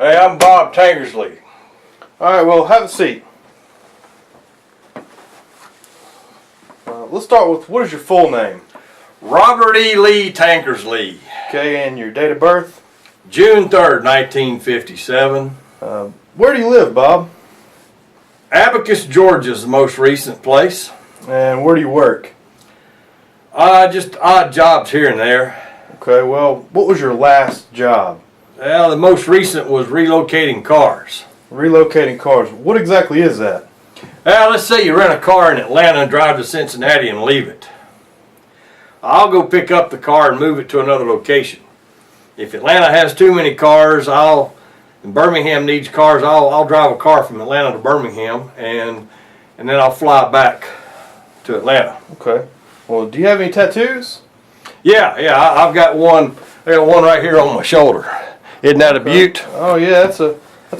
Hey, I'm Bob Tankersly. All right, well, have a seat. Let's start with, what is your full name? Robert E. Lee Tankersly. Okay, and your date of birth? June 3rd, 1957. Where do you live, Bob? Abacus, Georgia is the most recent place. And where do you work? Just odd jobs here and there. Okay, well, what was your last job? Well, the most recent was relocating cars. Relocating cars. What exactly is that? Well, let's say you rent a car in Atlanta and drive to Cincinnati and leave it. I'll go pick up the car and move it to another location. If Atlanta has too many cars, and Birmingham needs cars, I'll drive a car from Atlanta to Birmingham and then I'll fly back to Atlanta. Okay. Well, do you have any tattoos? Yeah, I've got one. I got one right here on my shoulder. Isn't that a beaut? Oh yeah, that's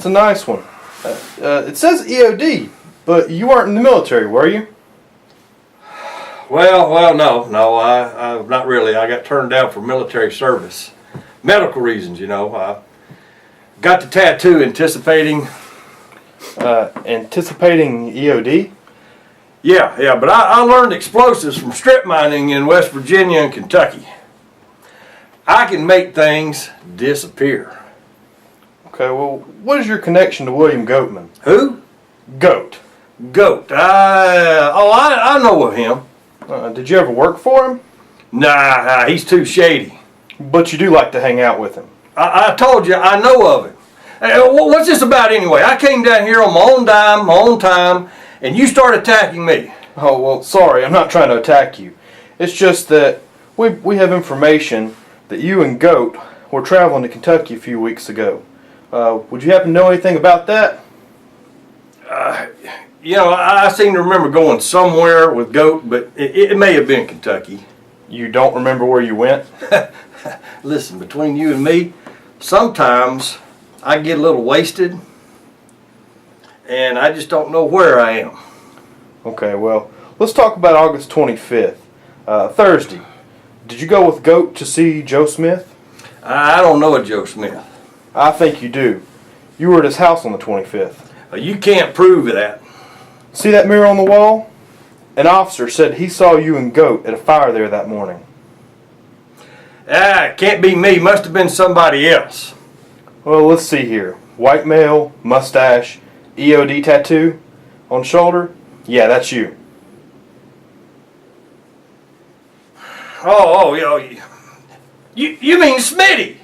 a nice one. It says EOD, but you weren't in the military, were you? Well, no, I not really. I got turned down for military service, medical reasons, you know. I got the tattoo anticipating EOD. Yeah, but I learned explosives from strip mining in West Virginia and Kentucky. I can make things disappear. Okay, well, what is your connection to William Goatman? Who? Goat. I know of him. Did you ever work for him? Nah, he's too shady. But you do like to hang out with him. I told you, I know of him. Hey, what's this about anyway? I came down here on my own dime, my own time, and you start attacking me. Oh, well, sorry, I'm not trying to attack you. It's just that we have information that you and Goat were traveling to Kentucky a few weeks ago. Would you happen to know anything about that? I seem to remember going somewhere with Goat, but it may have been Kentucky. You don't remember where you went? Listen, between you and me, sometimes I get a little wasted, and I just don't know where I am. Okay, well, let's talk about August 25th, Thursday. Did you go with Goat to see Joe Smith? I don't know a Joe Smith. I think you do. You were at his house on the 25th. You can't prove that. See that mirror on the wall? An officer said he saw you and Goat at a fire there that morning. It can't be me. Must have been somebody else. Well, let's see here. White male, mustache, EOD tattoo on shoulder. Yeah, that's you. Oh, you mean Smitty?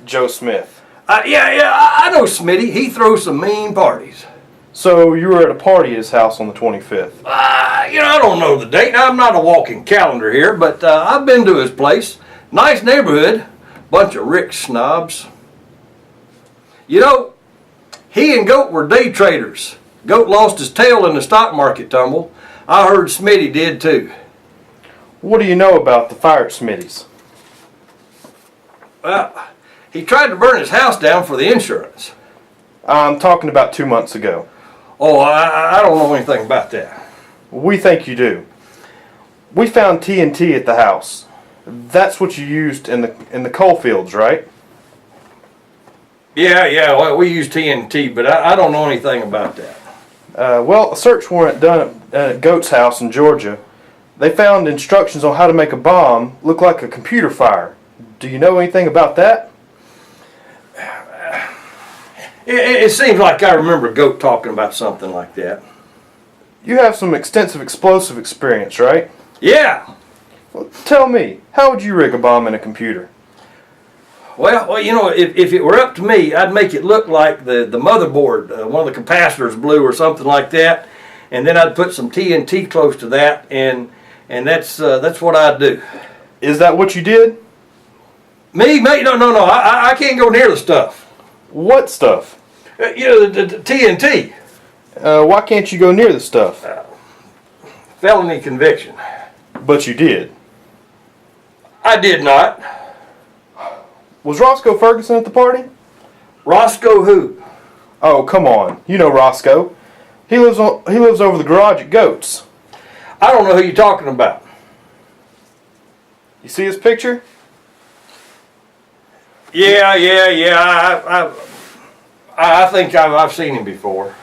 Joe Smith. I know Smitty. He throws some mean parties. So you were at a party at his house on the 25th? I don't know the date. I'm not a walking calendar here, but I've been to his place. Nice neighborhood. Bunch of rich snobs. You know, he and Goat were day traders. Goat lost his tail in the stock market tumble. I heard Smitty did too. What do you know about the fire at Smitty's? Well, he tried to burn his house down for the insurance. I'm talking about 2 months ago. Oh, I don't know anything about that. We think you do. We found TNT at the house. That's what you used in the coal fields, right? Yeah, well, we use TNT, but I don't know anything about that. Well, a search warrant done at Goat's house in Georgia. They found instructions on how to make a bomb look like a computer fire. Do you know anything about that? It seems like I remember Goat talking about something like that. You have some extensive explosive experience, right? Yeah. Well, tell me, how would you rig a bomb in a computer? Well, if it were up to me, I'd make it look like the motherboard, one of the capacitors blew or something like that, and then I'd put some TNT close to that, and that's what I'd do. Is that what you did? Me, mate? No. I can't go near the stuff. What stuff? The TNT. Why can't you go near the stuff? Felony conviction. But you did. I did not. Was Roscoe Ferguson at the party? Roscoe who? Oh, come on. You know Roscoe. He lives over the garage at Goat's. I don't know who you're talking about. You see his picture? Yeah. I think I've seen him before.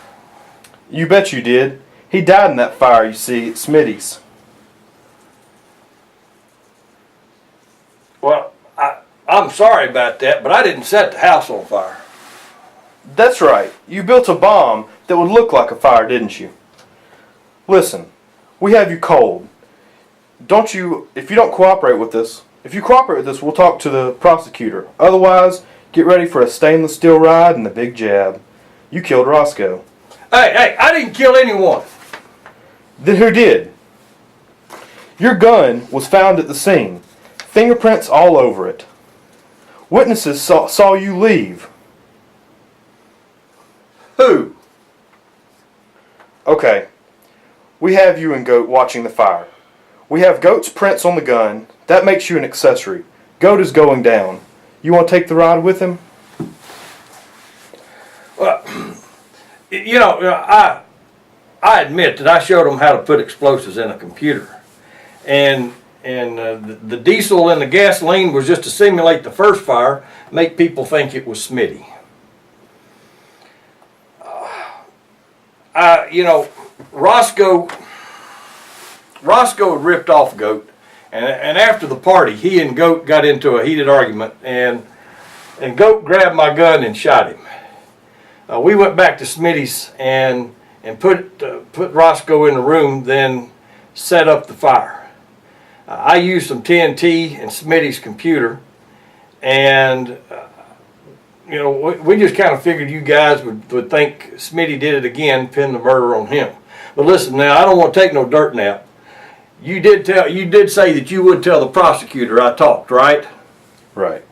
You bet you did. He died in that fire, you see, at Smitty's. Well, I'm sorry about that, but I didn't set the house on fire. That's right. You built a bomb that would look like a fire, didn't you? Listen, we have you cold. If you don't cooperate with us, if you cooperate with us, we'll talk to the prosecutor. Otherwise, get ready for a stainless steel ride and the big jab. You killed Roscoe. Hey, I didn't kill anyone. Then who did? Your gun was found at the scene. Fingerprints all over it. Witnesses saw you leave. Who? Okay. We have you and Goat watching the fire. We have Goat's prints on the gun. That makes you an accessory. Goat is going down. You want to take the ride with him? Well, I admit that I showed them how to put explosives in a computer, and the diesel and the gasoline was just to simulate the first fire, make people think it was Smitty. Roscoe had ripped off Goat, and after the party, he and Goat got into a heated argument, and Goat grabbed my gun and shot him. We went back to Smitty's and put Roscoe in the room, then set up the fire. I used some TNT and Smitty's computer, and we just kind of figured you guys would think Smitty did it again, pin the murder on him. But listen, now I don't want to take no dirt nap. You did say that you would tell the prosecutor I talked, right? Right.